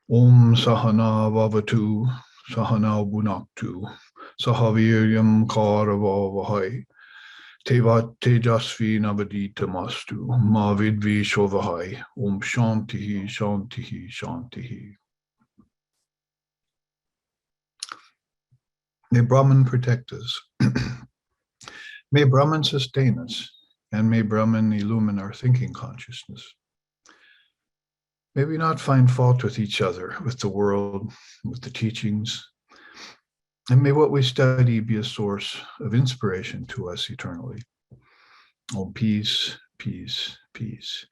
Om Sahana Vavatu, Sahana Bunaktu, Sahaviryam Karavavahai, Tevat Tejasvi Navaditamastu, Mavidvi Shovahai, Om Shantihi, Shantihi, Shantihi. May Brahman protect us. May Brahman sustain us, and may Brahman illumine our thinking consciousness. May we not find fault with each other, with the world, with the teachings, and may what we study be a source of inspiration to us eternally. Oh, peace, peace, peace.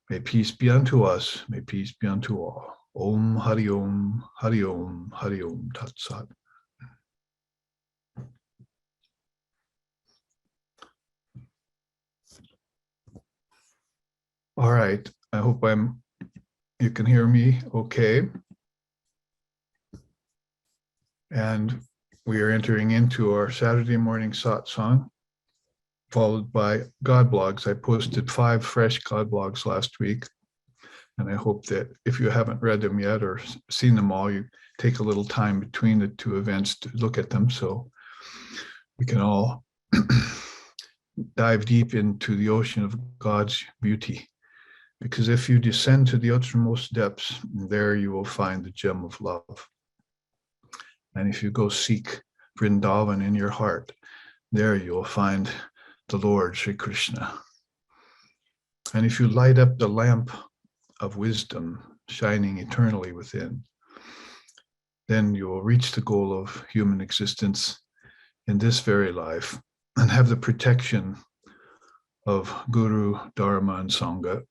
May peace be unto us, may peace be unto all. Om Hari Om, Hari Om, Hari Om Tat Sat. All right, I hope you can hear me okay. And we are entering into our Saturday morning satsang, followed by God blogs. I posted 5 fresh God blogs last week, and I hope that if you haven't read them yet or seen them all, you take a little time between the 2 events to look at them so we can all dive deep into the ocean of God's beauty. Because if you descend to the uttermost depths, there you will find the gem of love. And if you go seek Vrindavan in your heart, there you will find the Lord Sri Krishna. And if you light up the lamp of wisdom shining eternally within, then you will reach the goal of human existence in this very life and have the protection of Guru, Dharma, and Sangha.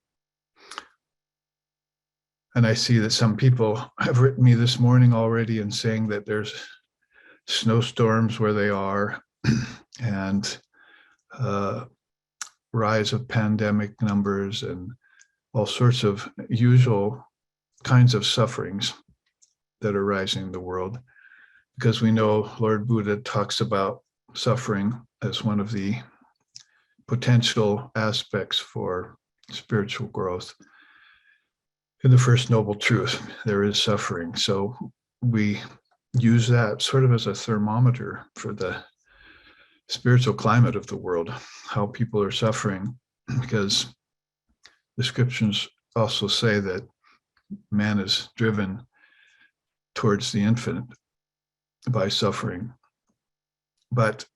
And I see that some people have written me this morning already and saying that there's snowstorms where they are and rise of pandemic numbers and all sorts of usual kinds of sufferings that are rising in the world. Because we know Lord Buddha talks about suffering as one of the potential aspects for spiritual growth. In the first noble truth, there is suffering. So we use that sort of as a thermometer for the spiritual climate of the world, how people are suffering, because the scriptures also say that man is driven towards the infinite by suffering. But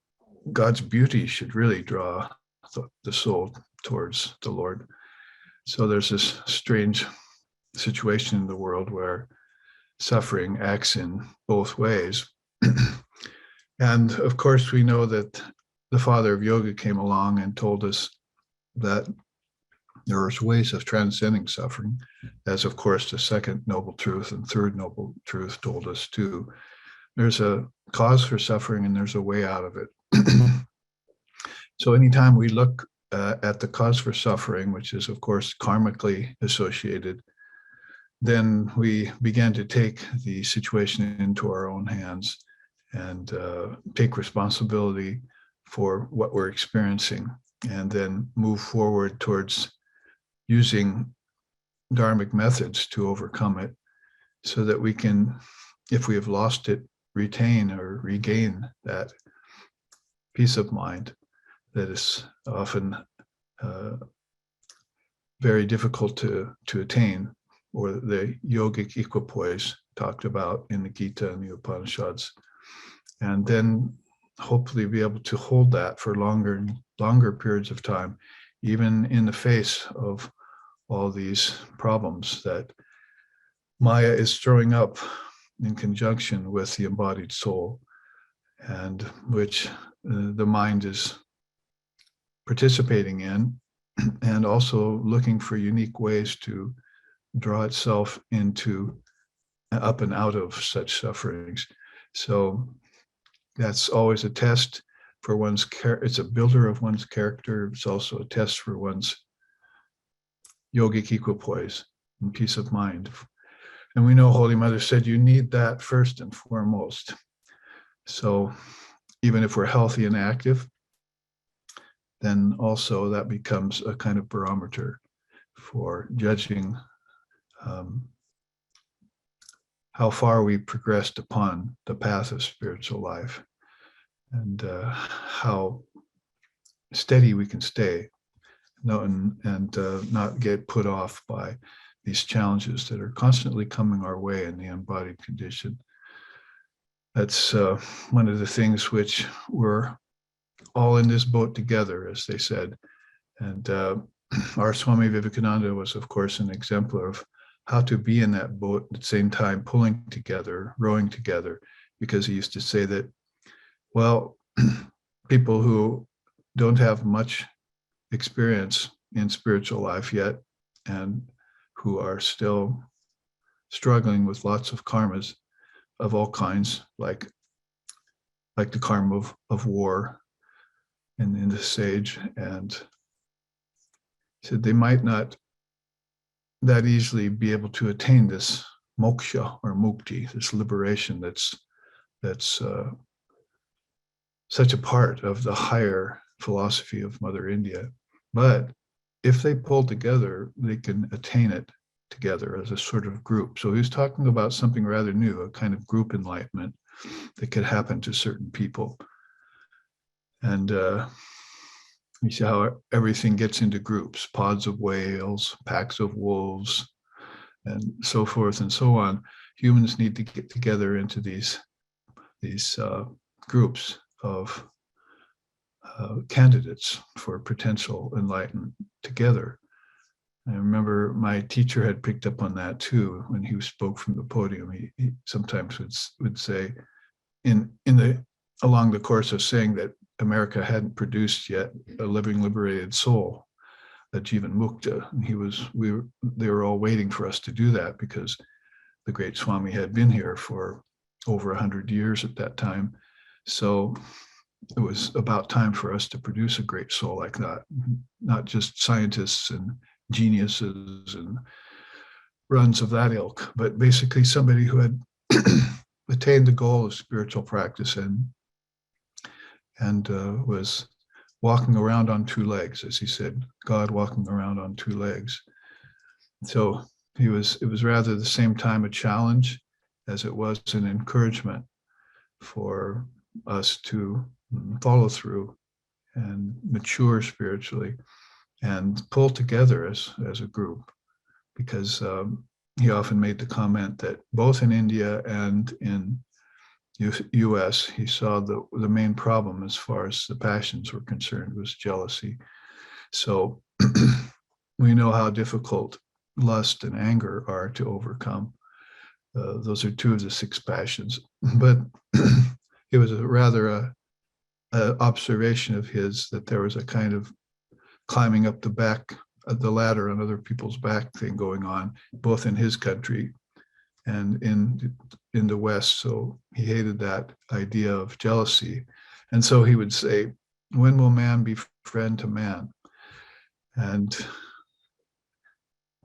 God's beauty should really draw the soul towards the Lord. So there's this strange situation in the world where suffering acts in both ways. And of course, we know that the father of yoga came along and told us that there are ways of transcending suffering, as of course the second noble truth and third noble truth told us too. There's a cause for suffering and there's a way out of it. So anytime we look at the cause for suffering, which is of course karmically associated, then we began to take the situation into our own hands and take responsibility for what we're experiencing, and then move forward towards using dharmic methods to overcome it so that we can, if we have lost it, retain or regain that peace of mind that is often very difficult to attain, or the yogic equipoise talked about in the Gita and the Upanishads, and then hopefully be able to hold that for longer periods of time, even in the face of all these problems that Maya is throwing up in conjunction with the embodied soul, and which the mind is participating in, and also looking for unique ways to draw itself into up and out of such sufferings. So that's always a test for one's character. It's a builder of one's character. It's also a test for one's yogic equipoise and peace of mind. And we know Holy Mother said you need that first and foremost. So even if we're healthy and active, then also that becomes a kind of barometer for judging how far we progressed upon the path of spiritual life, and how steady we can stay, and not get put off by these challenges that are constantly coming our way in the embodied condition. That's one of the things which we're all in this boat together, as they said. And our Swami Vivekananda was, of course, an exemplar of how to be in that boat at the same time, pulling together, rowing together, because he used to say that, well, people who don't have much experience in spiritual life yet, and who are still struggling with lots of karmas of all kinds, like the karma of war in this age, and said they might not that easily be able to attain this moksha or mukti, this liberation that's such a part of the higher philosophy of Mother India. But if they pull together, they can attain it together as a sort of group. So he was talking about something rather new, a kind of group enlightenment that could happen to certain people. And you see how everything gets into groups, pods of whales, packs of wolves, and so forth and so on. Humans need to get together into these groups of candidates for potential enlightenment together. I remember my teacher had picked up on that too when he spoke from the podium. He sometimes would say, along the course of saying that America hadn't produced yet a living liberated soul, a Jivan Mukta. And they were all waiting for us to do that, because the great Swami had been here for over 100 years at that time. So it was about time for us to produce a great soul like that, not just scientists and geniuses and runs of that ilk, but basically somebody who had attained the goal of spiritual practice and was walking around on two legs, as he said, God walking around on two legs. So it was rather the same time a challenge as it was an encouragement for us to follow through and mature spiritually and pull together as a group, because he often made the comment that both in India and in US, he saw the main problem as far as the passions were concerned was jealousy. So we know how difficult lust and anger are to overcome. Those are two of the six passions. But it was rather a observation of his that there was a kind of climbing up the back of the ladder on other people's back thing going on, both in his country and in the West. So he hated that idea of jealousy. And so he would say, when will man be friend to man? And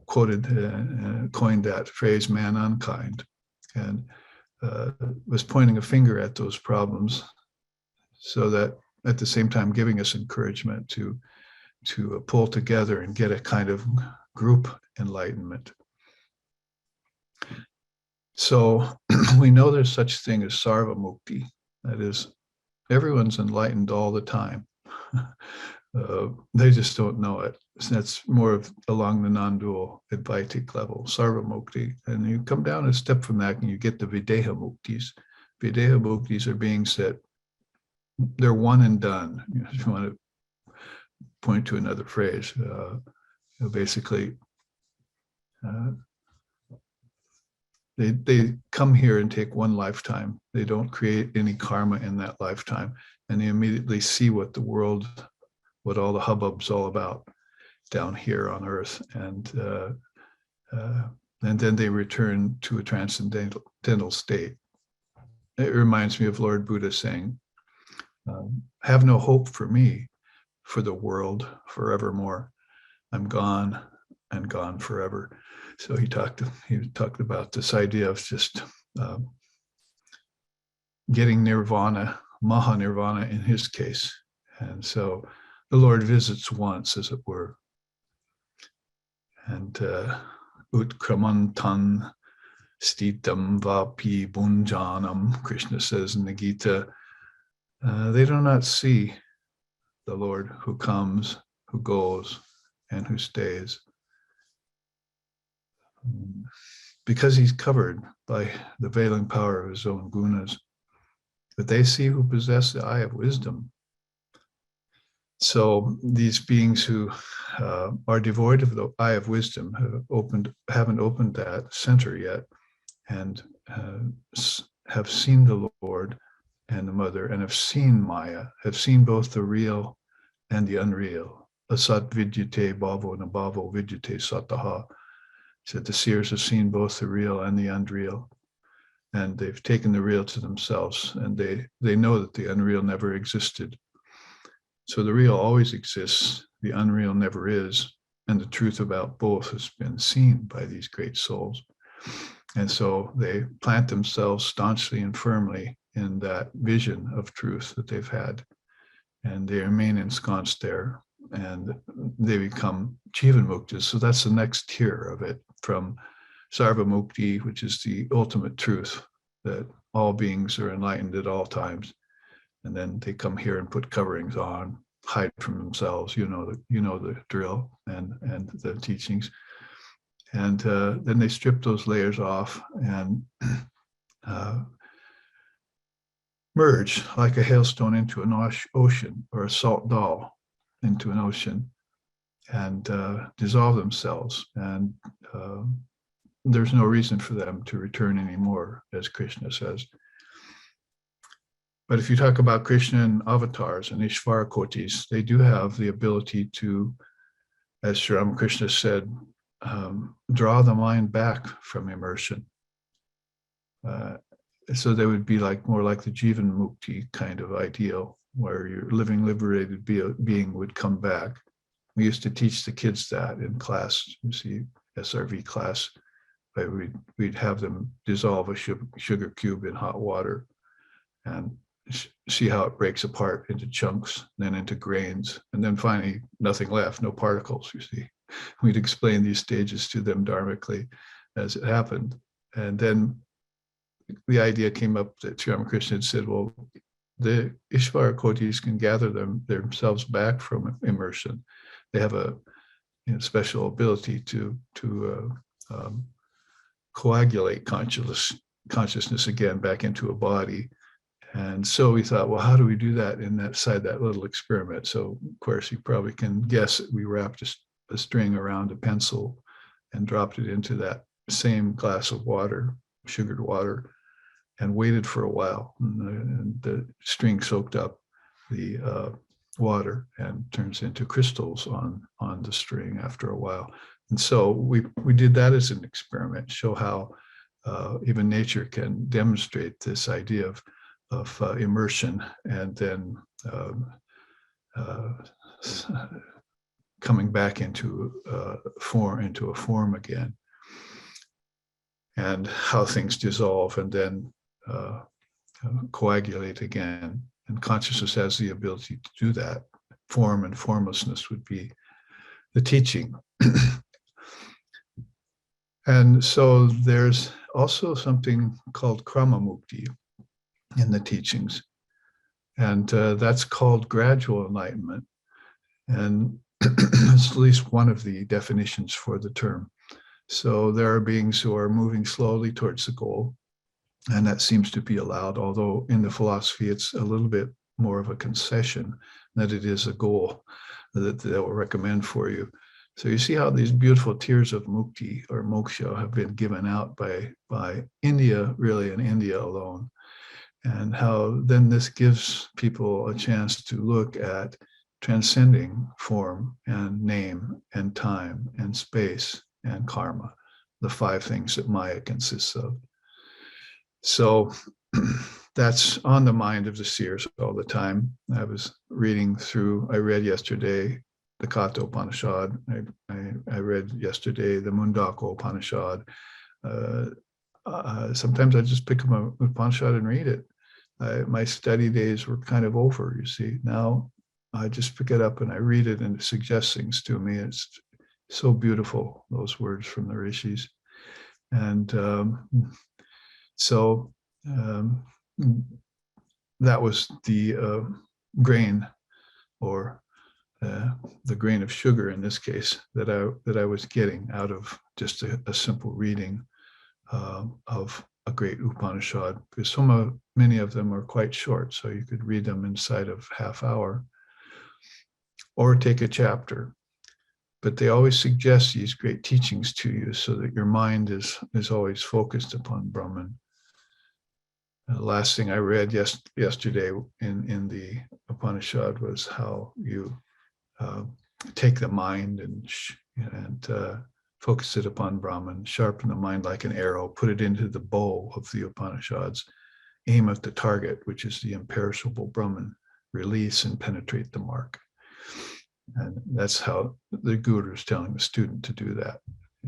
coined that phrase, man unkind, and was pointing a finger at those problems, so that at the same time giving us encouragement to pull together and get a kind of group enlightenment. So we know there's such thing as sarva mukti. That is, everyone's enlightened all the time. They just don't know it. So that's more of along the non-dual Advaitic level, sarva mukti. And you come down a step from that and you get the videha muktis. Videha muktis are beings that they're one and done. If you want to point to another phrase, basically, they come here and take one lifetime. They don't create any karma in that lifetime, and they immediately see what all the hubbub's all about down here on earth, and then they return to a transcendental state. It reminds me of Lord Buddha saying, "Have no hope for me, for the world forevermore. I'm gone and gone forever." So he talked about this idea of just getting nirvana, maha nirvana in his case. And so the Lord visits once, as it were. And utkramantan Stitam vapi bunjanam, Krishna says in the Gita. They do not see the Lord who comes, who goes, and who stays, because he's covered by the veiling power of his own gunas. But they see who possess the eye of wisdom. So these beings who are devoid of the eye of wisdom haven't opened that center yet, and have seen the Lord and the Mother, and have seen Maya, have seen both the real and the unreal. Asat vidyate bhavo nabhavo vidyate sataha. Said the seers have seen both the real and the unreal, and they've taken the real to themselves, and they know that the unreal never existed. So the real always exists, the unreal never is, and the truth about both has been seen by these great souls. And so they plant themselves staunchly and firmly in that vision of truth that they've had, and they remain ensconced there, and they become Jivan Muktas. So that's the next tier of it, from Sarva Mukti, which is the ultimate truth, that all beings are enlightened at all times. And then they come here and put coverings on, hide from themselves. You know the drill and the teachings. And then they strip those layers off and merge like a hailstone into an ocean, or a salt doll into an ocean, and dissolve themselves. And there's no reason for them to return anymore, as Krishna says. But if you talk about Krishna and avatars and Ishvara Kotis, they do have the ability to, as Sri Ramakrishna said, draw the mind back from immersion. So they would be more like the Jivan Mukti kind of ideal, where your living liberated being would come back. We used to teach the kids that in class, you see, SRV class, but we'd have them dissolve a sugar cube in hot water and see how it breaks apart into chunks, then into grains, and then finally nothing left, no particles, you see. We'd explain these stages to them dharmically as it happened. And then the idea came up that Sri Ramakrishna had said, well, the Ishvara Kotis can gather themselves back from immersion. They have a special ability to coagulate consciousness again back into a body. And so we thought, well, how do we do that inside that little experiment? So, of course, you probably can guess that we wrapped a string around a pencil and dropped it into that same glass of water, sugared water, and waited for a while. And the string soaked up the water and turns into crystals on the string after a while. And so we did that as an experiment, show how even nature can demonstrate this idea of immersion, and then coming back into a form again, and how things dissolve and then coagulate again. And consciousness has the ability to do that. Form and formlessness would be the teaching. And so there's also something called Krama Mukti in the teachings. And that's called gradual enlightenment. And it's at least one of the definitions for the term. So there are beings who are moving slowly towards the goal, and that seems to be allowed, although in the philosophy it's a little bit more of a concession that it is a goal that they will recommend for you. So you see how these beautiful tiers of mukti or moksha have been given out by India, really, and India alone. And how then this gives people a chance to look at transcending form and name and time and space and karma, the 5 things that Maya consists of. So that's on the mind of the seers all the time. I read yesterday the Katha Upanishad. I read yesterday the Mundaku Upanishad. Sometimes I just pick up an Upanishad and read it. My study days were kind of over, you see. Now I just pick it up and I read it, and it suggests things to me. It's so beautiful, those words from the Rishis. And so that was the grain, or the grain of sugar in this case, that I was getting out of just a simple reading of a great Upanishad, because many of them are quite short, so you could read them inside of half hour or take a chapter. But they always suggest these great teachings to you so that your mind is always focused upon Brahman. The last thing I read yesterday in the Upanishad was how you take the mind and focus it upon Brahman, sharpen the mind like an arrow, put it into the bow of the Upanishads, aim at the target, which is the imperishable Brahman, release and penetrate the mark. And that's how the guru is telling the student to do that.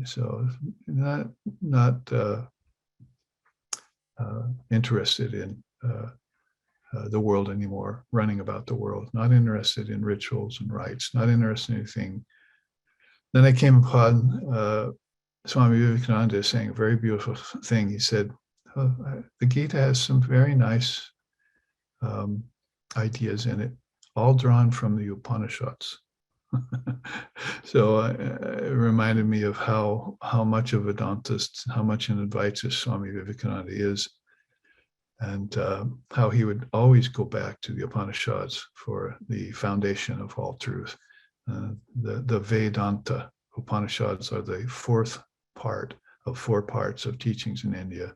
So not interested in the world anymore, running about the world, not interested in rituals and rites, not interested in anything. Then I came upon Swami Vivekananda saying a very beautiful thing. He said, the Gita has some very nice ideas in it, all drawn from the Upanishads. So it reminded me of how much of Vedantist, how much an Advaitist Swami Vivekananda is, and how he would always go back to the Upanishads for the foundation of all truth. The Vedanta Upanishads are the fourth part of 4 parts of teachings in India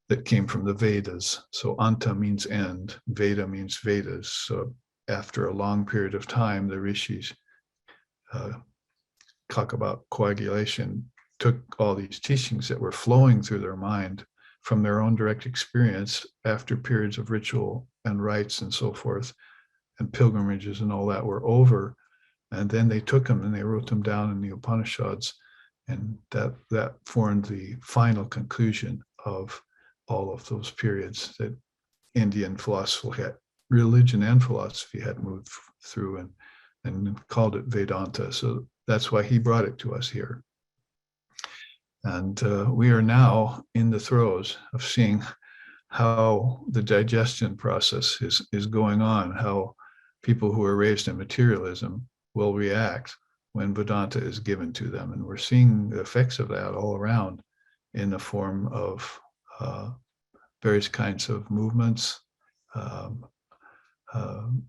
that came from the Vedas. So Anta means end, Veda means Vedas. So after a long period of time, the Rishis, talk about coagulation, took all these teachings that were flowing through their mind from their own direct experience after periods of ritual and rites and so forth, and pilgrimages and all that were over. And then they took them and they wrote them down in the Upanishads. And that formed the final conclusion of all of those periods that Indian philosophy had, religion and philosophy had moved through, and called it Vedanta. So that's why he brought it to us here. And we are now in the throes of seeing how the digestion process is going on, how people who are raised in materialism will react when Vedanta is given to them. And we're seeing the effects of that all around in the form of various kinds of movements,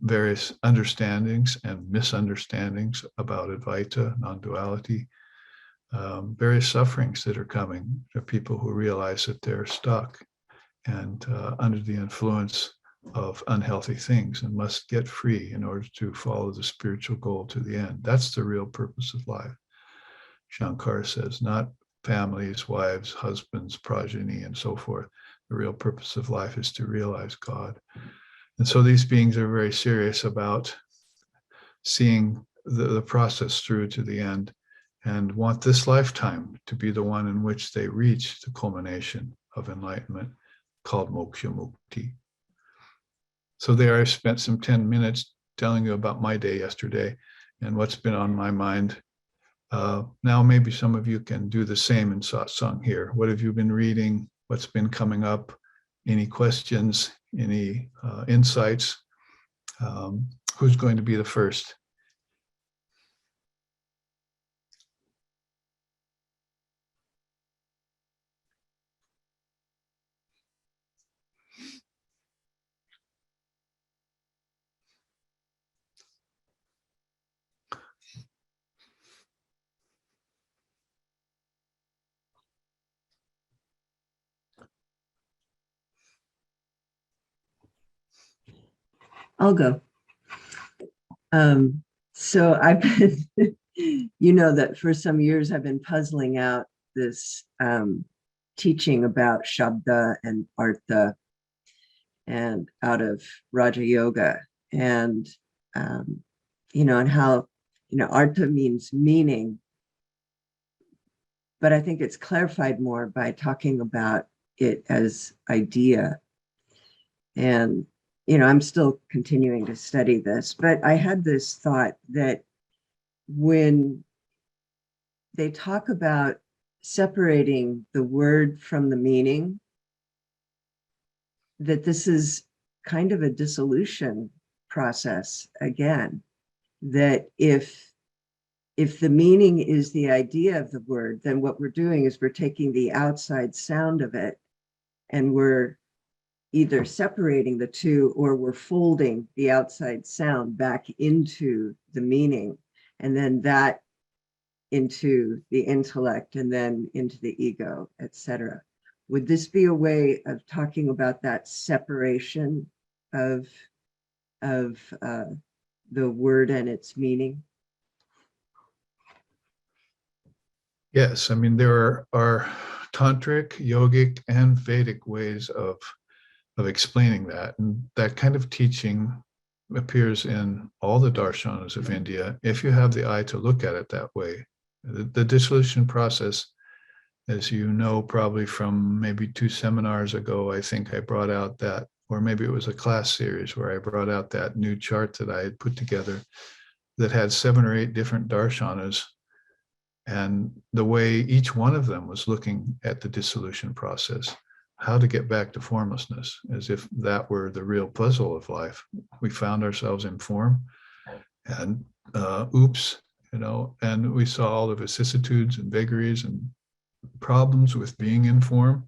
various understandings and misunderstandings about Advaita, non-duality, various sufferings that are coming to people who realize that they're stuck and under the influence of unhealthy things and must get free in order to follow the spiritual goal to the end. That's the real purpose of life. Shankara says, not families, wives, husbands, progeny, and so forth. The real purpose of life is to realize God. And so these beings are very serious about seeing the process through to the end, and want this lifetime to be the one in which they reach the culmination of enlightenment called moksha mukti. So there I spent some 10 minutes telling you about my day yesterday and what's been on my mind. Now maybe some of you can do the same in satsang here. What have you been reading? What's been coming up? Any questions? Any insights? Who's going to be the first? I'll go. So I've been, that for some years I've been puzzling out this teaching about Shabda and Artha, and out of Raja Yoga, and and how Artha means meaning, but I think it's clarified more by talking about it as idea. And I'm still continuing to study this, but I had this thought that when they talk about separating the word from the meaning, that this is kind of a dissolution process again, that if the meaning is the idea of the word, then what we're doing is we're taking the outside sound of it and we're either separating the two or we're folding the outside sound back into the meaning, and then that into the intellect, and then into the ego, etc. Would this be a way of talking about that separation of the word and its meaning? Yes, I mean, there are tantric, yogic, and Vedic ways of explaining that. And that kind of teaching appears in all the darshanas of India, if you have the eye to look at it that way. The dissolution process, as you know, probably from maybe 2 seminars ago, I think I brought out that, or maybe it was a class series where I brought out that new chart that I had put together that had 7 or 8 different darshanas, and the way each one of them was looking at the dissolution process, how to get back to formlessness, as if that were the real puzzle of life. We found ourselves in form, and oops, and we saw all the vicissitudes and vagaries and problems with being in form,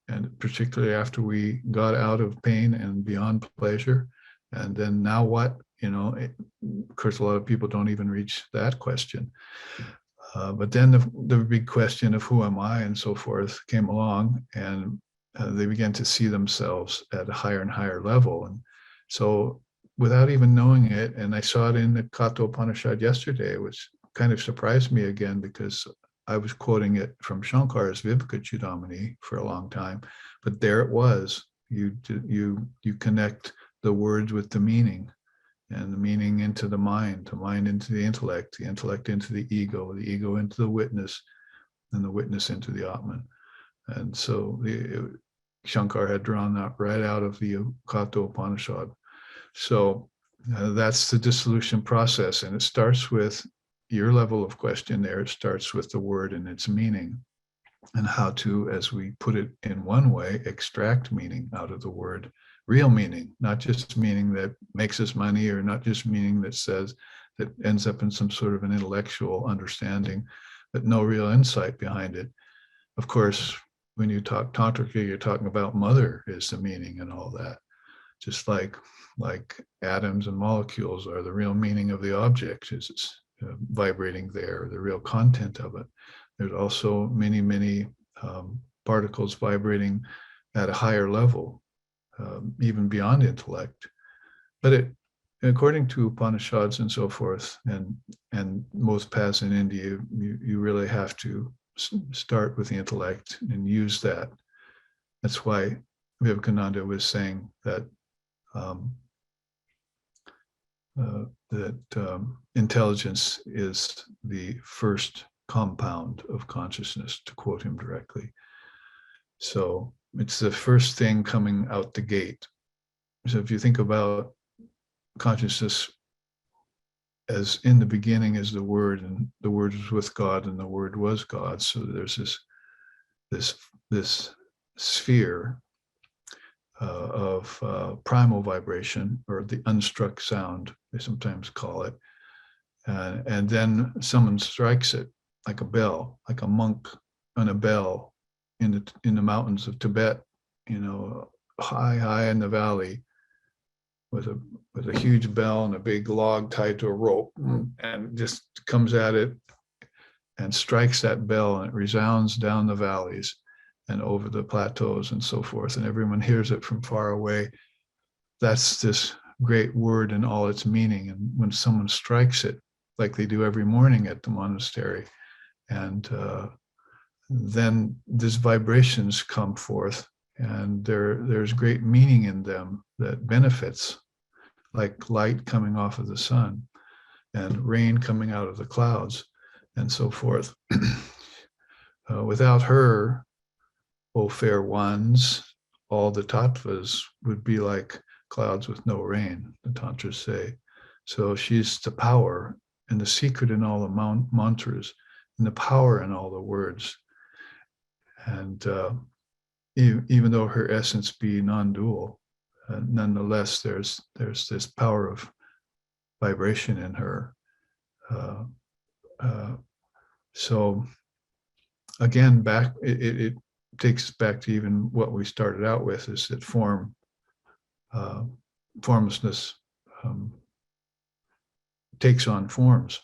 and particularly after we got out of pain and beyond pleasure. And then now what? Of course, a lot of people don't even reach that question. But then the big question of who am I and so forth came along, and they began to see themselves at a higher and higher level. And so without even knowing it, and I saw it in the Katha Upanishad yesterday, which kind of surprised me again, because I was quoting it from Shankar's Viveka Chudamani for a long time, but there it was. You connect the words with the meaning, and the meaning into the mind into the intellect into the ego into the witness, and the witness into the Atman. And so Shankar had drawn that right out of the Katha Upanishad. So that's the dissolution process, and it starts with your level of question there. It starts with the word and its meaning, and how to, as we put it in one way, extract meaning out of the word. Real meaning, not just meaning that makes us money, or not just meaning that ends up in some sort of an intellectual understanding, but no real insight behind it. Of course, when you talk tantrically, you're talking about mother is the meaning and all that. Just like atoms and molecules are the real meaning of the object, is it's vibrating there, the real content of it. There's also many, many particles vibrating at a higher level, even beyond intellect. But according to Upanishads and so forth, and most paths in India, you really have to start with the intellect and use that. That's why Vivekananda was saying that intelligence is the first compound of consciousness, to quote him directly. So it's the first thing coming out the gate. So if you think about consciousness as in the beginning is the word, and the word was with God, and the word was God. So there's this sphere of primal vibration, or the unstruck sound, they sometimes call it. And then someone strikes it like a bell, like a monk on a bell in the mountains of Tibet, high in the valley, with a huge bell and a big log tied to a rope, and just comes at it and strikes that bell, and it resounds down the valleys and over the plateaus and so forth, and everyone hears it from far away. That's this great word and all its meaning. And when someone strikes it, like they do every morning at the monastery, and then these vibrations come forth, and there's great meaning in them that benefits, like light coming off of the sun and rain coming out of the clouds and so forth. Without her, O fair ones, all the tattvas would be like clouds with no rain, the tantras say. So she's the power and the secret in all the mantras, and the power in all the words. And even though her essence be non-dual, nonetheless, there's this power of vibration in her. So again, it takes us back to even what we started out with, is that formlessness takes on forms.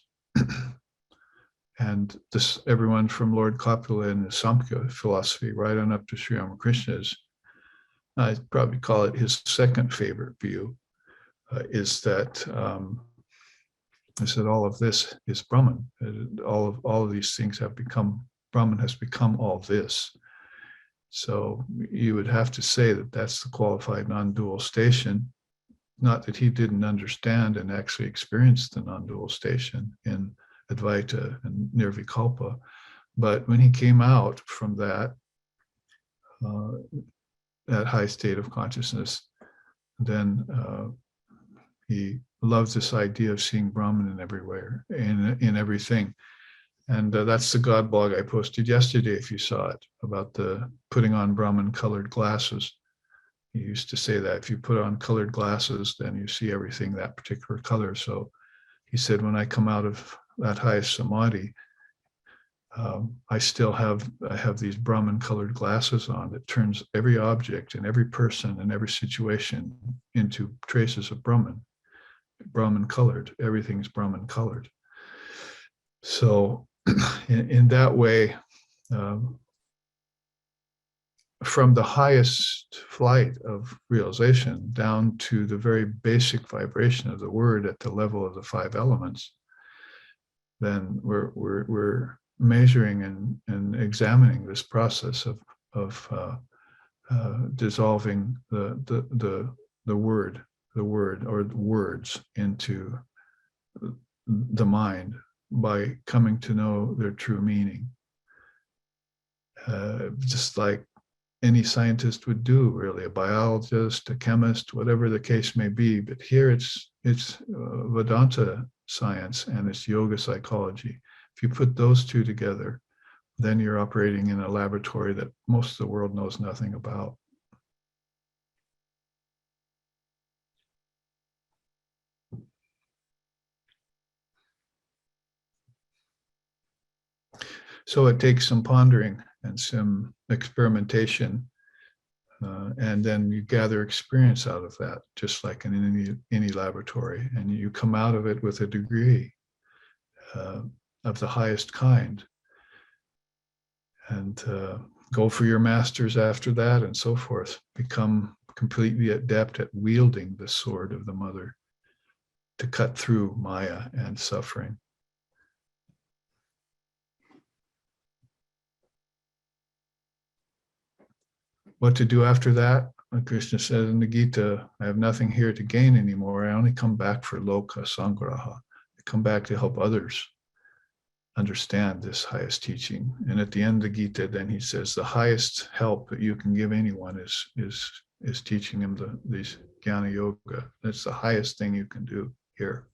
And this, everyone from Lord Kapila in the Samkhya philosophy right on up to Sri Ramakrishna's, I'd probably call it his second favorite view, is that all of this is Brahman. All of these things have become, Brahman has become all this. So you would have to say that that's the qualified non-dual station. Not that he didn't understand and actually experience the non-dual station in Advaita and Nirvikalpa, but when he came out from that high state of consciousness, then he loves this idea of seeing Brahman in everywhere, in everything. And that's the God blog I posted yesterday, if you saw it, about the putting on Brahman colored glasses. He used to say that if you put on colored glasses, then you see everything that particular color. So he said, when I come out of that highest samadhi, I have these Brahman colored glasses on that turns every object and every person and every situation into traces of Brahman. Brahman colored, everything's Brahman colored. So in that way, from the highest flight of realization down to the very basic vibration of the word at the level of the 5 elements, then we're measuring and examining this process of dissolving the word or the words into the mind by coming to know their true meaning, just like any scientist would do, really, a biologist, a chemist, whatever the case may be. But here it's Vedanta science and it's yoga psychology. If you put those two together, then you're operating in a laboratory that most of the world knows nothing about. So it takes some pondering and some experimentation, and then you gather experience out of that, just like in any laboratory, and you come out of it with a degree of the highest kind, and go for your masters after that, and so forth. Become completely adept at wielding the sword of the mother to cut through Maya and suffering. What to do after that? Krishna says in the Gita, I have nothing here to gain anymore. I only come back for loka sangraha. I come back to help others understand this highest teaching. And at the end of the Gita, then he says, the highest help that you can give anyone is teaching them these jnana yoga. That's the highest thing you can do here.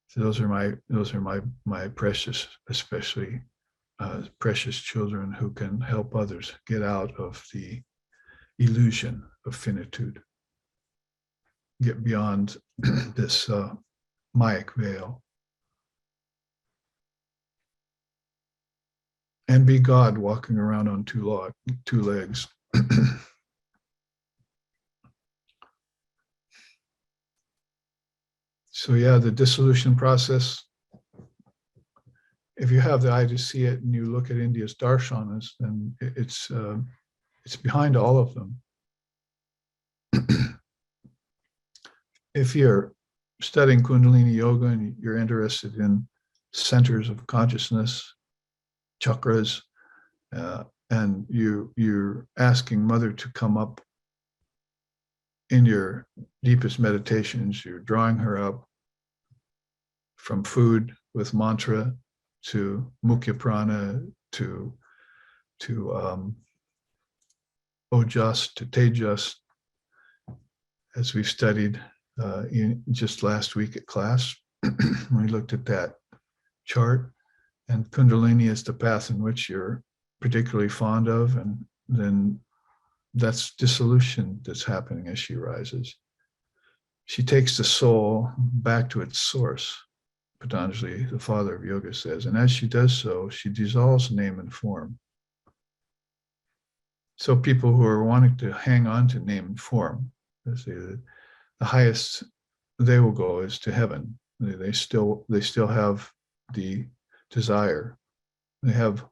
So those are my precious, especially precious children who can help others get out of the illusion of finitude, get beyond this Mayic veil, and be God walking around on two legs. So yeah, the dissolution process, if you have the eye to see it and you look at India's darshanas, then it's behind all of them. If you're studying Kundalini Yoga and you're interested in centers of consciousness, chakras, and you're asking Mother to come up in your deepest meditations, you're drawing her up from food with mantra to Mukhya Prana, to Ojas, to Tejas, as we've studied just last week at class. We looked at that chart, and Kundalini is the path in which you're particularly fond of, and then that's dissolution that's happening as she rises. She takes the soul back to its source, Patanjali, the father of yoga, says, and as she does so, she dissolves name and form. So people who are wanting to hang on to name and form, they say that the highest they will go is to heaven. They still have the desire. They have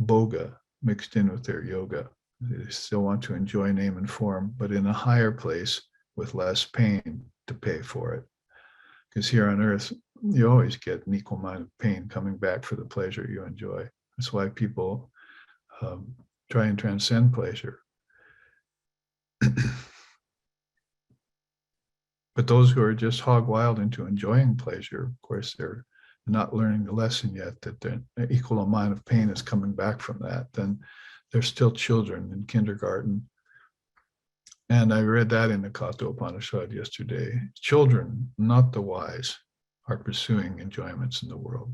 boga mixed in with their yoga. They still want to enjoy name and form, but in a higher place with less pain to pay for it. Because here on earth, you always get an equal amount of pain coming back for the pleasure you enjoy. That's why people try and transcend pleasure. But those who are just hog wild into enjoying pleasure, of course, they're not learning the lesson yet that the equal amount of pain is coming back from that. Then they're still children in kindergarten. And I read that in the Katha Upanishad yesterday. Children, not the wise, are pursuing enjoyments in the world.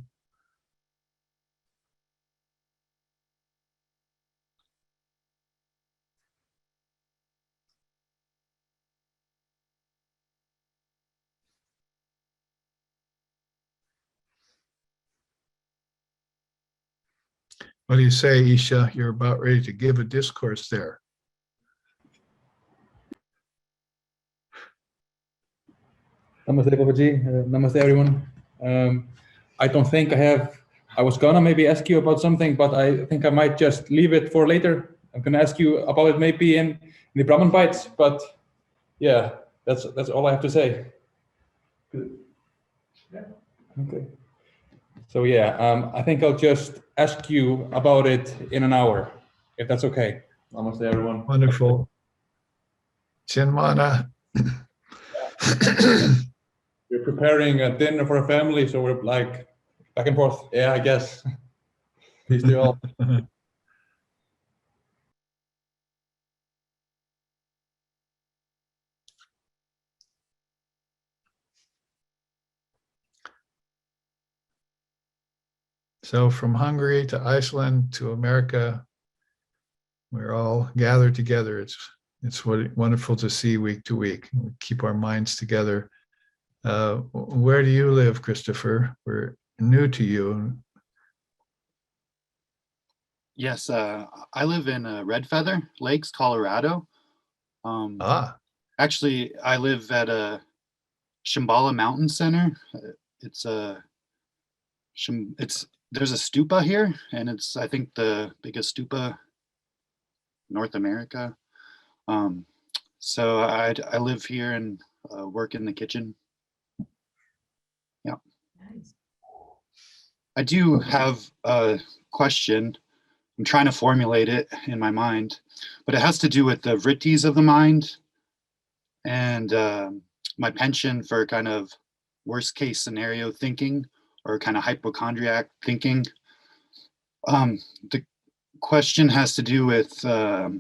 What do you say, Isha? You're about ready to give a discourse there. Namaste, Babaji. Namaste, everyone. I don't think I was gonna maybe ask you about something, but I think I might just leave it for later. I'm gonna ask you about it maybe in the Brahman Bites, but yeah, that's all I have to say. Okay. So yeah, I think I'll just ask you about it in an hour, if that's okay. Namaste, everyone. Wonderful. Chinmana. We're preparing a dinner for a family, so we're like back and forth. Yeah, I guess. Please do all. So from Hungary to Iceland to America, we're all gathered together. It's wonderful to see week to week. We keep our minds together. Where do you live, Christopher? We're new to you. Yes, I live in Red Feather Lakes, Colorado. Actually, I live at a Shambhala Mountain Center. It's a there's a stupa here, and it's I think the biggest stupa North America. So I live here and work in the kitchen. Yeah. Nice. I do have a question. I'm trying to formulate it in my mind, but it has to do with the vrittis of the mind and my penchant for kind of worst case scenario thinking or kind of hypochondriac thinking. The question has to do with, I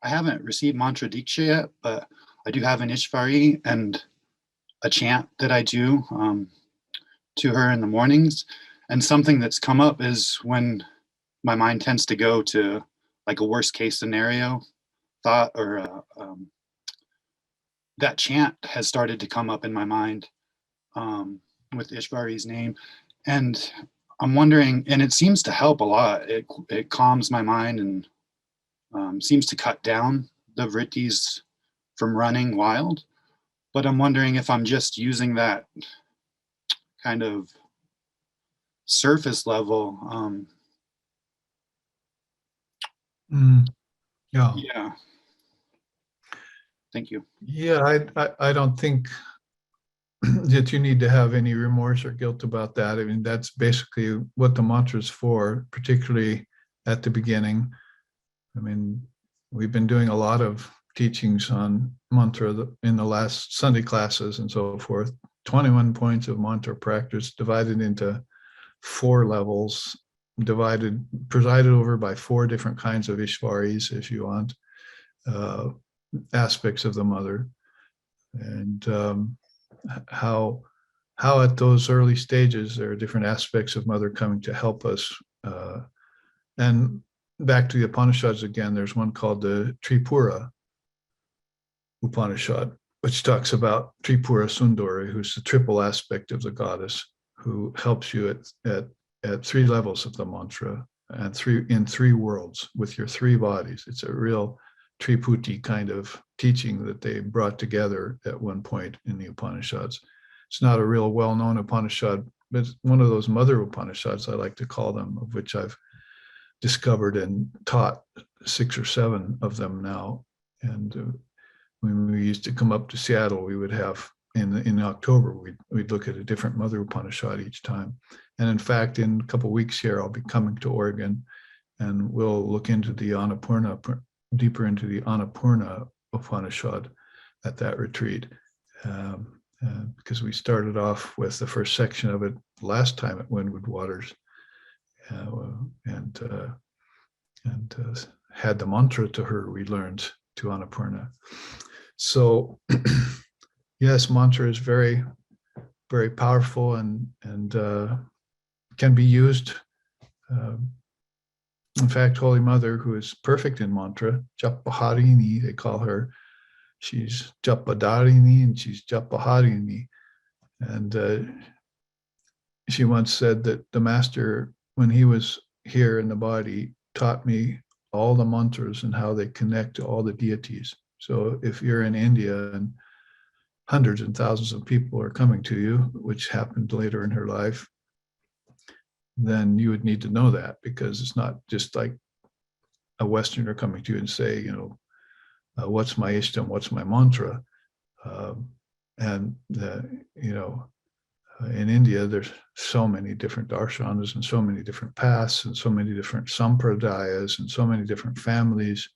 haven't received mantra diksha yet, but I do have an Ishvari and a chant that I do to her in the mornings. And something that's come up is when my mind tends to go to like a worst case scenario thought, or that chant has started to come up in my mind with Ishvari's name. And I'm wondering, and it seems to help a lot. It calms my mind and seems to cut down the vrittis from running wild. But I'm wondering if I'm just using that kind of surface level. Yeah. Yeah. Thank you. Yeah, I don't think that you need to have any remorse or guilt about that. I mean, that's basically what the mantra's for, particularly at the beginning. I mean, we've been doing a lot of teachings on mantra in the last Sunday classes and so forth. 21 points of mantra practice divided into 4 levels, presided over by 4 different kinds of Ishvaris, if you want, aspects of the mother. And how at those early stages there are different aspects of mother coming to help us And back to the Upanishads again, there's one called the Tripura Upanishad, which talks about Tripura Sundari, who's the triple aspect of the goddess, who helps you at three levels of the mantra and in three worlds with your three bodies. It's a real Triputi kind of teaching that they brought together at one point in the Upanishads. It's not a real well-known Upanishad, but it's one of those mother Upanishads, I like to call them, of which I've discovered and taught 6 or 7 of them now. And when we used to come up to Seattle, we would have in October, we'd look at a different Mother Upanishad each time. And in fact, in a couple of weeks here, I'll be coming to Oregon, and we'll look into the Annapurna, deeper into the Annapurna Upanishad at that retreat. Because we started off with the first section of it last time at Windward Waters, and had the mantra to her we learned to Annapurna. So yes, mantra is very, very powerful and can be used. In fact, Holy Mother, who is perfect in mantra, Japaharini, they call her, she's Japadarini and she's Japaharini. And she once said that the master, when he was here in the body, taught me all the mantras and how they connect to all the deities. So if you're in India and hundreds and thousands of people are coming to you, which happened later in her life, then you would need to know that, because it's not just like a Westerner coming to you and say, what's my ishtam, what's my mantra? In India, there's so many different darshanas and so many different paths and so many different sampradayas and so many different families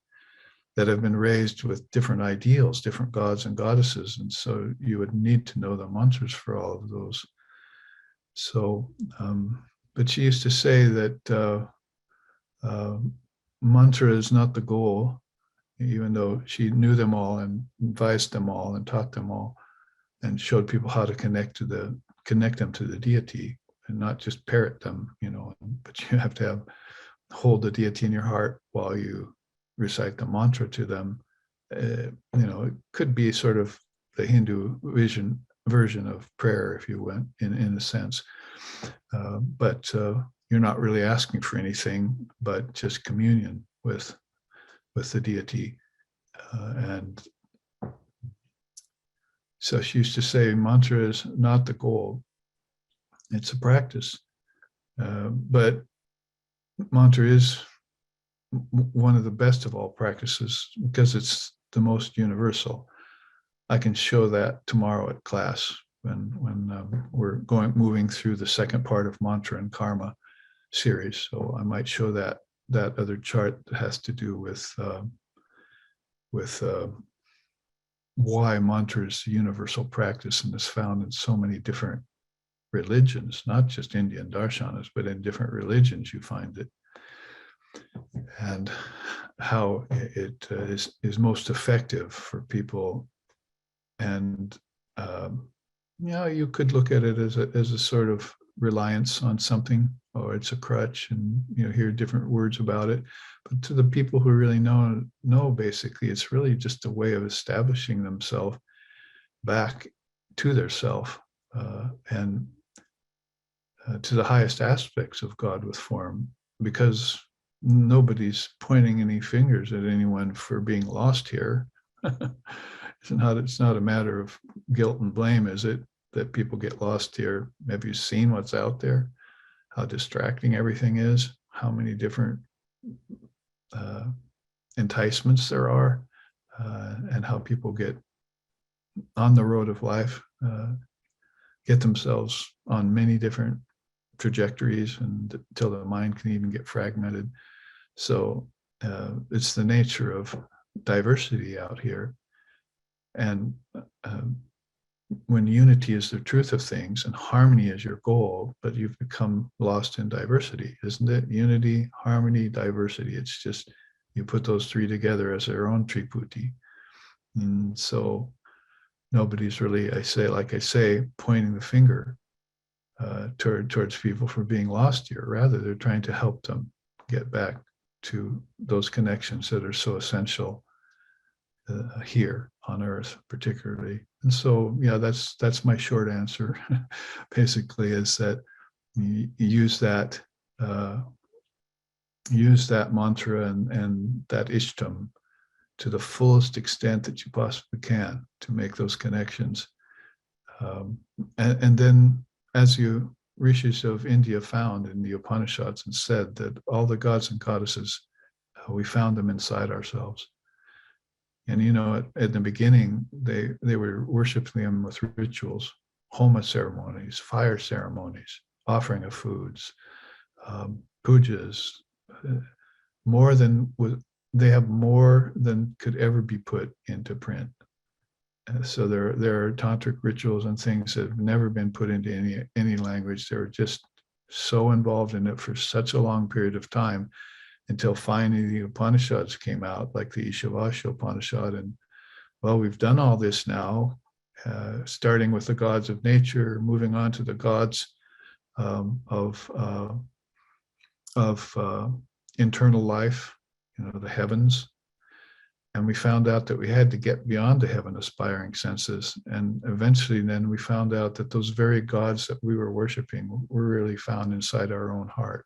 that have been raised with different ideals, different gods and goddesses. And so you would need to know the mantras for all of those. So, but she used to say that mantra is not the goal, even though she knew them all and advised them all and taught them all and showed people how to connect them to the deity and not just parrot them, but you have to hold the deity in your heart while you recite the mantra to them. It could be sort of the Hindu version of prayer, if you went in a sense. But you're not really asking for anything but just communion with the deity. And so she used to say, mantra is not the goal, it's a practice. But mantra is one of the best of all practices because it's the most universal. I can show that tomorrow at class when we're moving through the second part of mantra and karma series. So I might show that other chart that has to do with why mantra is a universal practice and is found in so many different religions, not just Indian darshanas, but in different religions you find it, and how it is most effective for people. And you could look at it as a sort of reliance on something, or it's a crutch, and hear different words about it. But to the people who really know, basically, it's really just a way of establishing themselves back to their self and to the highest aspects of God with form, because nobody's pointing any fingers at anyone for being lost here. It's not a matter of guilt and blame, is it, that people get lost here? Have you seen what's out there? How distracting everything is, how many different enticements there are, and how people get on the road of life, get themselves on many different trajectories until the mind can even get fragmented. So it's the nature of diversity out here. And when unity is the truth of things and harmony is your goal, but you've become lost in diversity, isn't it? Unity, harmony, diversity. It's just, you put those three together as their own triputi. And so nobody's really, I say, pointing the finger towards people for being lost here. Rather, they're trying to help them get back to those connections that are so essential here on earth particularly. And so, yeah, that's my short answer. Basically, is that you use that mantra and that ishtam to the fullest extent that you possibly can to make those connections. And then, as you Rishis of India found in the Upanishads and said that all the gods and goddesses, we found them inside ourselves. And at the beginning, they were worshiping them with rituals, homa ceremonies, fire ceremonies, offering of foods, pujas, they have more than could ever be put into print. So there are tantric rituals and things that have never been put into any language. They were just so involved in it for such a long period of time until finally the Upanishads came out, like the Ishavasya Upanishad. And well, we've done all this now, starting with the gods of nature, moving on to the gods of internal life, the heavens. And we found out that we had to get beyond the heaven aspiring senses. And eventually then we found out that those very gods that we were worshiping were really found inside our own heart.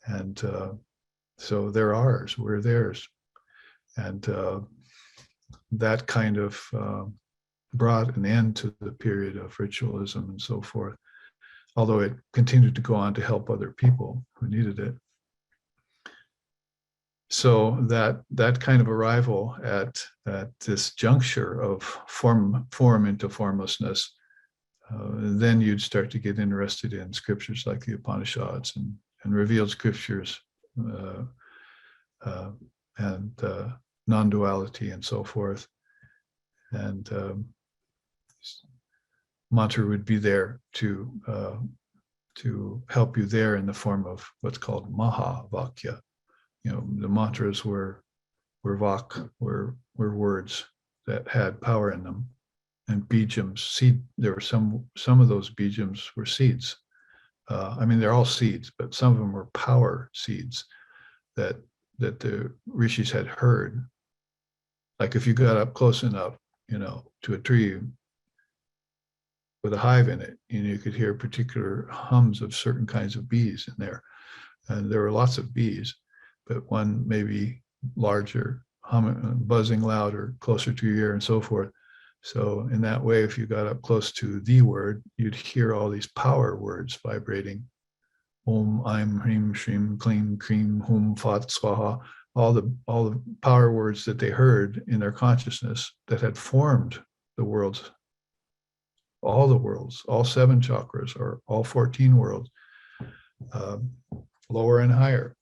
And so they're ours, we're theirs. And that kind of brought an end to the period of ritualism and so forth, although it continued to go on to help other people who needed it. So that kind of arrival at this juncture of form into formlessness, then you'd start to get interested in scriptures like the Upanishads and revealed scriptures and non-duality and so forth. And mantra would be there to help you there in the form of what's called Mahabhakya. The mantras were words that had power in them, and bijams, seed. There were some of those bijams were seeds. They're all seeds, but some of them were power seeds that the rishis had heard. Like if you got up close enough, to a tree with a hive in it, you could hear particular hums of certain kinds of bees in there, and there were lots of bees. But one maybe larger, buzzing louder, closer to your ear and so forth. So in that way, if you got up close to the word, you'd hear all these power words vibrating. Om, Aim, Hrim, Shrim, Klim, Krim, Hum, Fat, Swaha, all the power words that they heard in their consciousness that had formed the worlds, all 7 chakras, or all 14 worlds, lower and higher.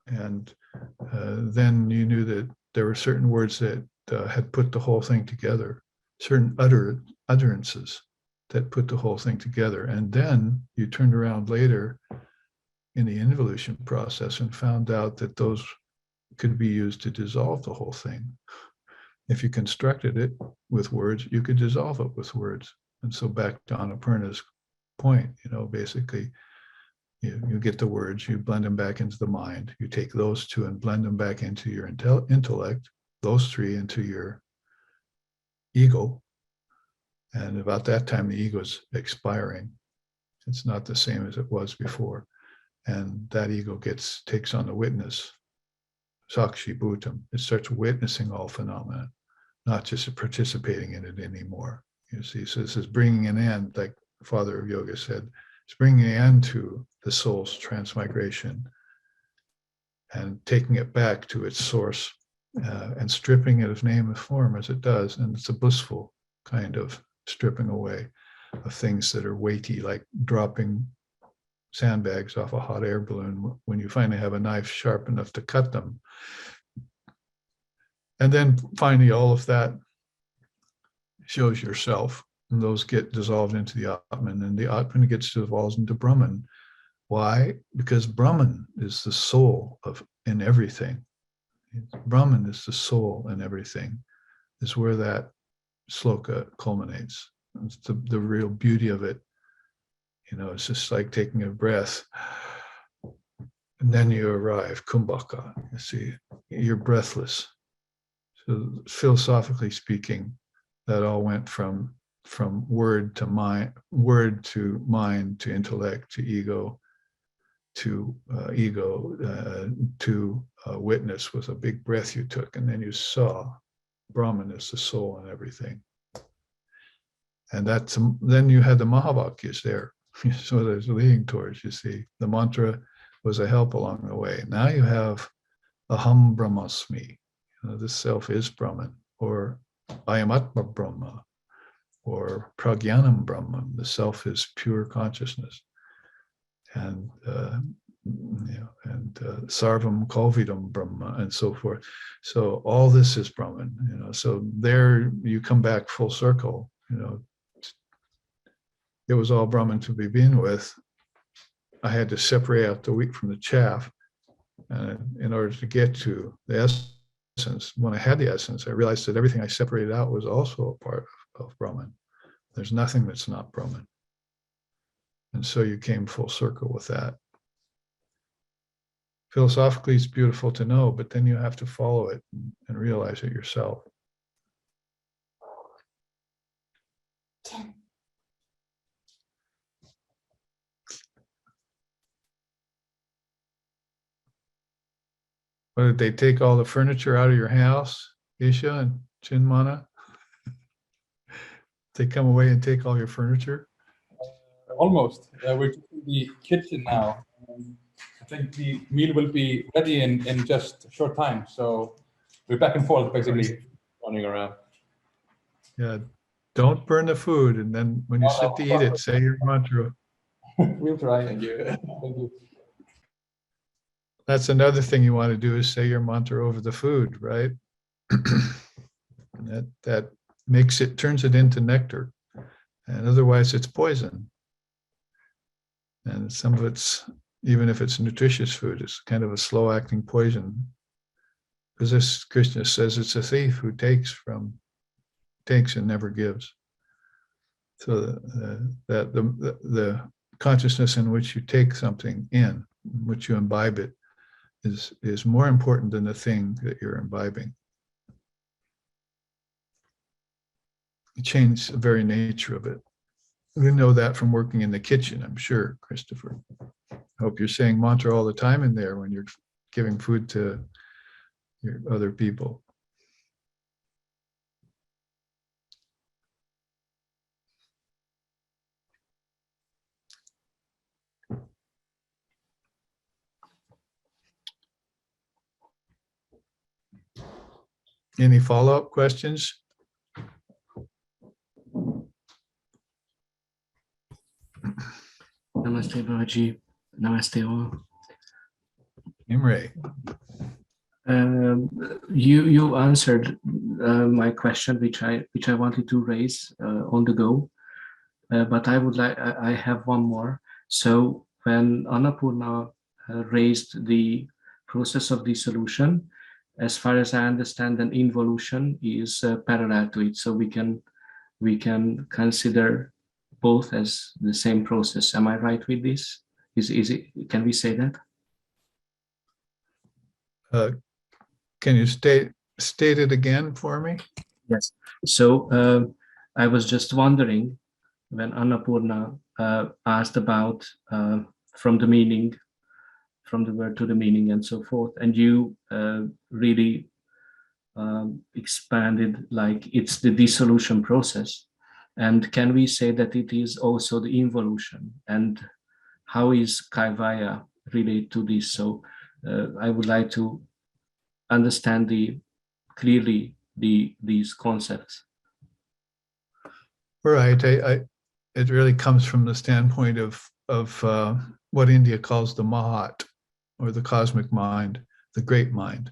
And then you knew that there were certain words that had put the whole thing together, certain utterances that put the whole thing together. And then you turned around later in the involution process and found out that those could be used to dissolve the whole thing. If you constructed it with words, you could dissolve it with words. And so back to Annapurna's point, basically, you get the words, you blend them back into the mind. You take those 2 and blend them back into your intellect, those 3 into your ego. And about that time, the ego is expiring. It's not the same as it was before. And that ego takes on the witness, Sakshi Bhutam. It starts witnessing all phenomena, not just participating in it anymore. So this is bringing an end, like the father of yoga said, it's bringing an end to the soul's transmigration and taking it back to its source and stripping it of name and form as it does. And it's a blissful kind of stripping away of things that are weighty, like dropping sandbags off a hot air balloon when you finally have a knife sharp enough to cut them. And then finally, all of that shows yourself. And those get dissolved into the Atman, and the Atman gets dissolved into Brahman. Why? Because Brahman is the soul in everything. Brahman is the soul in everything, is where that sloka culminates. It's the real beauty of it. It's just like taking a breath. And then you arrive, kumbhaka. You see, you're breathless. So philosophically speaking, that all went from word to mind to intellect to ego to witness with a big breath you took, and then you saw Brahman is the soul and everything. And then you had the Mahabhakyas there. So there's leading towards, you see, the mantra was a help along the way. Now you have Aham Brahmasmi, this self is Brahman, or Ayam Atma Brahma, or Pragyanam Brahman, the self is pure consciousness. And Sarvam Kalvidam Brahma, and so forth. So all this is Brahman, so there you come back full circle, it was all Brahman to begin with. I had to separate out the wheat from the chaff in order to get to the essence. When I had the essence, I realized that everything I separated out was also a part of Brahman. There's nothing that's not Brahman. And so you came full circle with that. Philosophically, it's beautiful to know, but then you have to follow it and realize it yourself. What, did they take all the furniture out of your house, Isha and Chinmana? They come away and take all your furniture? Almost. We're just in the kitchen now. I think the meal will be ready in just a short time. So we're back and forth, basically, running around. Yeah. Don't burn the food. And then when you sit to eat it, say your mantra. We'll try. Thank you. Thank you. That's another thing you want to do, is say your mantra over the food, right? that makes it, turns it into nectar. And otherwise it's poison. And some of it's, even if it's nutritious food, it's kind of a slow acting poison. Because this Krishna says it's a thief who takes and never gives. So the consciousness in which you take something in which you imbibe it, is more important than the thing that you're imbibing. It changed the very nature of it. We know that from working in the kitchen, I'm sure, Christopher. I hope you're saying mantra all the time in there when you're giving food to your other people. Any follow-up questions? Namaste, Babaji. Namaste all. Imre. You answered my question, which I wanted to raise on the go, but I have one more. So when Annapurna raised the process of dissolution, as far as I understand, an involution is parallel to it. So we can consider both as the same process. Am I right with this? Is it? Can we say that? Can you state it again for me? Yes. So I was just wondering, when Annapurna asked about from the meaning, from the word to the meaning and so forth, and you really expanded, like it's the dissolution process. And can we say that it is also the involution? And how is Kaivaya related to this? So I would like to understand clearly these concepts. Right. It really comes from the standpoint of what India calls the Mahat, or the cosmic mind, the great mind,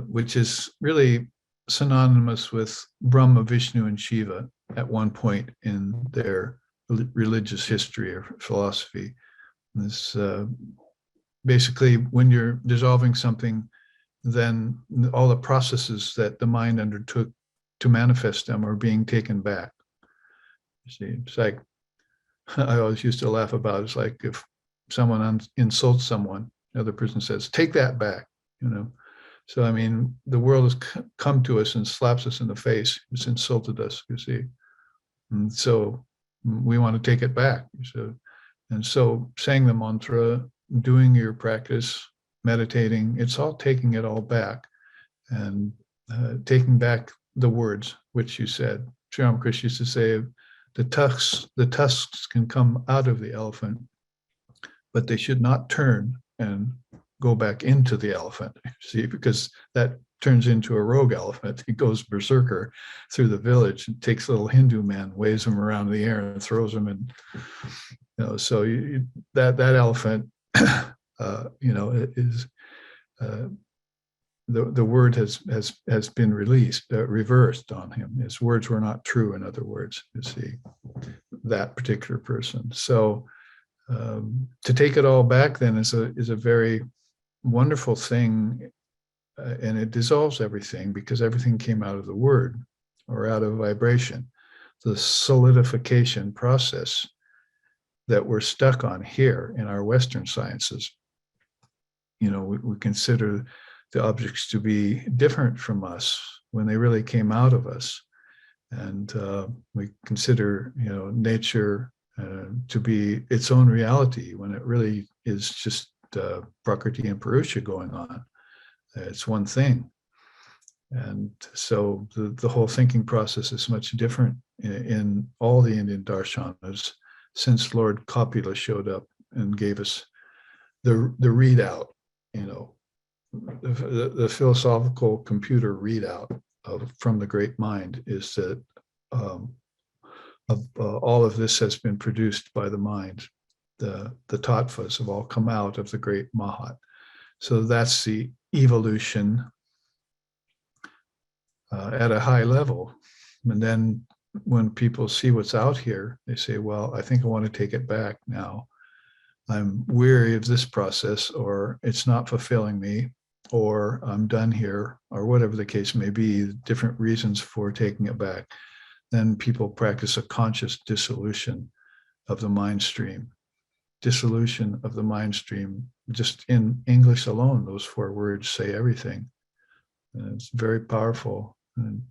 which is really synonymous with Brahma, Vishnu, and Shiva at one point in their religious history or philosophy. This basically, when you're dissolving something, then all the processes that the mind undertook to manifest them are being taken back. You see, it's like, I always used to laugh about, it's like if someone insults someone The other person says, take that back, you know. So, I mean, the world has come to us and slaps us in the face. It's insulted us, you see. And so we want to take it back. So, and so saying the mantra, doing your practice, meditating, it's all taking it all back and taking back the words which you said. Sri Ramakrishna used to say, the tusks can come out of the elephant, but they should not turn and go back into the elephant, see, because that turns into a rogue elephant. He goes berserker through the village and takes a little Hindu man, waves him around in the air and throws him in, you know, so that elephant, you know, is, the word has been released, reversed on him. His words were not true, in other words, you see, that particular person. So to take it all back then is a very wonderful thing, and it dissolves everything because everything came out of the word or out of vibration. The solidification process that we're stuck on here in our Western sciences, you know, we consider the objects to be different from us when they really came out of us. And we consider, you know, nature to be its own reality when it really is just Prakriti and Purusha going on. It's one thing. And so the whole thinking process is much different in all the Indian darshanas since Lord Kapila showed up and gave us the readout, you know, the philosophical computer readout from the great mind is that all of this has been produced by the mind. The tattvas have all come out of the great Mahat. So that's the evolution at a high level. And then when people see what's out here, they say, well, I think I want to take it back now. I'm weary of this process, or it's not fulfilling me, or I'm done here, or whatever the case may be, different reasons for taking it back. Then people practice a conscious dissolution of the mind stream. Dissolution of the mind stream. Just in English alone, those 4 words say everything. And it's very powerful. And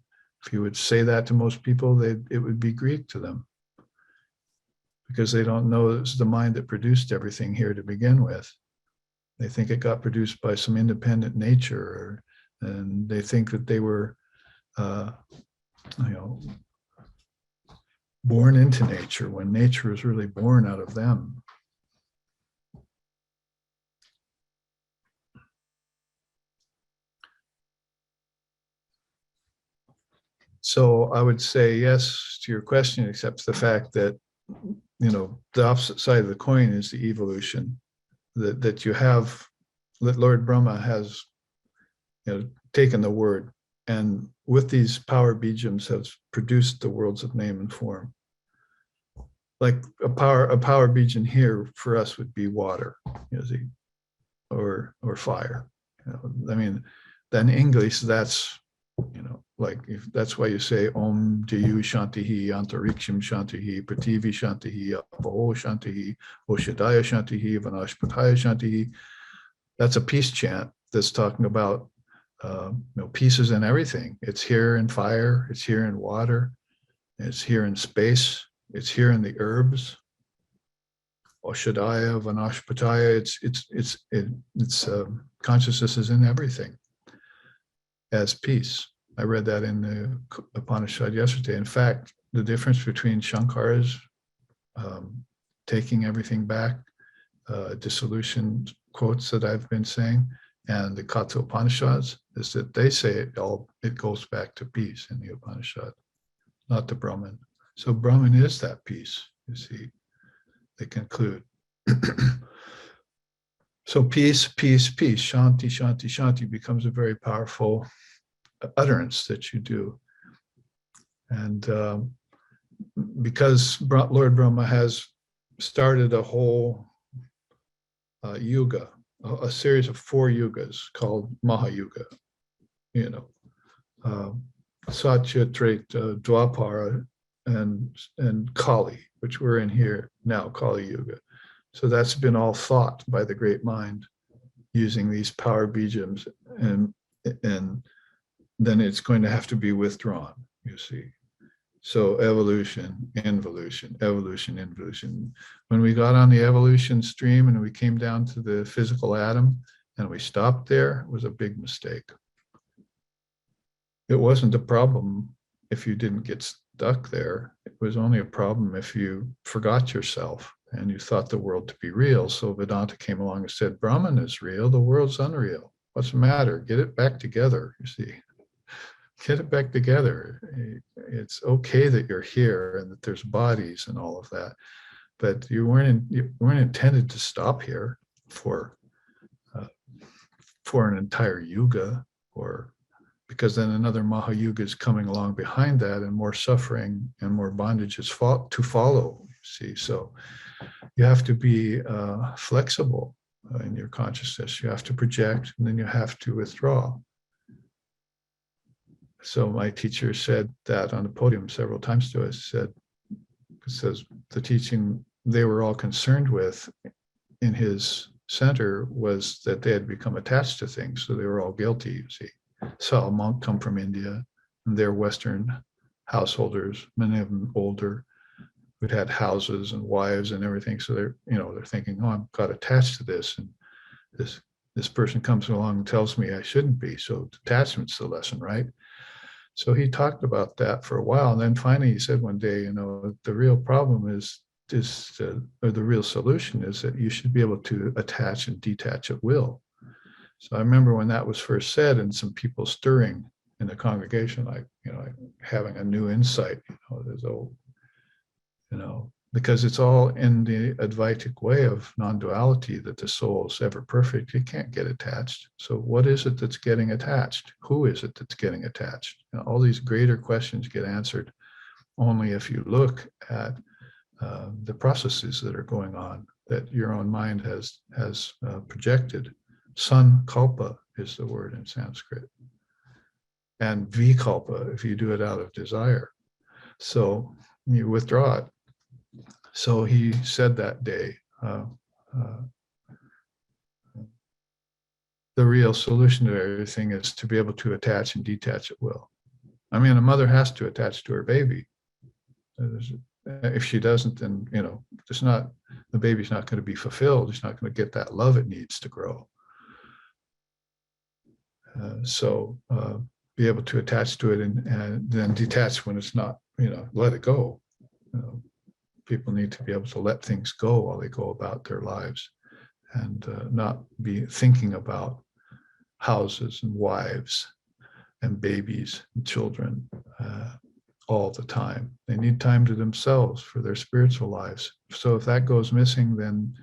if you would say that to most people, it would be Greek to them, because they don't know it's the mind that produced everything here to begin with. They think it got produced by some independent nature, and they think that they were, you know, born into nature when nature is really born out of them. So I would say yes to your question, except the fact that, you know, the opposite side of the coin is the evolution that you have, that Lord Brahma has, you know, taken the word, and with these power bijams has produced the worlds of name and form. Like a power bijan here for us would be water, you see, or fire. You know, I mean, then English, that's, you know, like if that's why you say Om Diyu Shantihi, Antariksham Shantihi, Prativi Shantihi, Apoho Shantihi, Oshadaya Shantihi, Vanashpataya Shantihi. That's a peace chant that's talking about you know, pieces in everything. It's here in fire, it's here in water, it's here in space, it's here in the herbs. Oshadaya, Vanashpataya, it's consciousness is in everything as peace. I read that in the Upanishad yesterday. In fact, the difference between Shankara's taking everything back, dissolution quotes that I've been saying, and the Katha Upanishads is that they say it goes back to peace in the Upanishad, not to Brahman. So Brahman is that peace, you see, they conclude. So peace, peace, peace, shanti, shanti, shanti becomes a very powerful utterance that you do. And because Lord Brahma has started a whole yuga, a series of 4 yugas called Mahayuga, you know, Satya, Treta, Dwapara, and Kali, which we're in here now, Kali Yuga. So that's been all thought by the great mind using these power bijams, and then it's going to have to be withdrawn, you see. So evolution, involution, evolution, involution. When we got on the evolution stream and we came down to the physical atom and we stopped there, it was a big mistake. It wasn't a problem if you didn't get stuck there. It was only a problem if you forgot yourself and you thought the world to be real. So Vedanta came along and said, Brahman is real, the world's unreal. What's the matter? Get it back together, you see. Get it back together. It's okay that you're here and that there's bodies and all of that, but you weren't intended to stop here for an entire yuga, or because then another Mahayuga is coming along behind that, and more suffering and more bondage is to follow. You see, so you have to be flexible in your consciousness. You have to project, and then you have to withdraw. So my teacher said that on the podium several times to us. Says the teaching they were all concerned with in his center was that they had become attached to things, so they were all guilty. You see, saw a monk come from India, and they're Western householders, many of them older, who'd had houses and wives and everything. So they're thinking, oh, I'm got attached to this, and this person comes along and tells me I shouldn't be. So detachment's the lesson, right? So he talked about that for a while, and then finally he said one day, the real problem or the real solution is that you should be able to attach and detach at will. So I remember when that was first said, and some people stirring in the congregation, like having a new insight, because it's all in the Advaitic way of non-duality, that the soul is ever perfect. It can't get attached. So what is it that's getting attached? Who is it that's getting attached? All these greater questions get answered only if you look at the processes that are going on, that your own mind has projected. Sankalpa is the word in Sanskrit, and vikalpa if you do it out of desire. So you withdraw it. So he said that day, the real solution to everything is to be able to attach and detach at will. I mean, a mother has to attach to her baby. If she doesn't, then the baby's not going to be fulfilled. It's not going to get that love it needs to grow. So be able to attach to it and then detach when it's not, let it go. People need to be able to let things go while they go about their lives, and not be thinking about houses and wives and babies and children all the time. They need time to themselves for their spiritual lives. So if that goes missing, then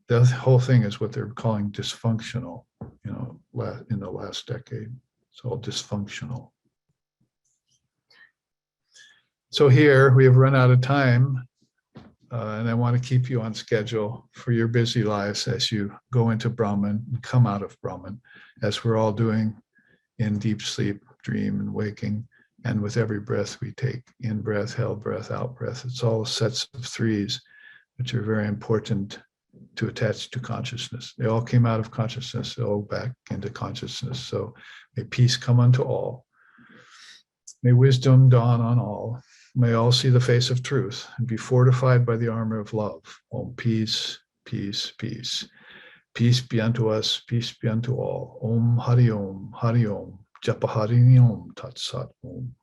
the whole thing is what they're calling dysfunctional, in the last decade. It's all dysfunctional. So here we have run out of time, and I want to keep you on schedule for your busy lives as you go into Brahman and come out of Brahman, as we're all doing in deep sleep, dream, and waking. And with every breath we take, in breath, held breath, out breath. It's all sets of threes, which are very important to attach to consciousness. They all came out of consciousness, they all back into consciousness. So may peace come unto all. May wisdom dawn on all. May all see the face of truth and be fortified by the armor of love. Om, peace, peace, peace. Peace be unto us, peace be unto all. Om Hari Om, Hari Om. Japa Hari Om Tat Sat Om.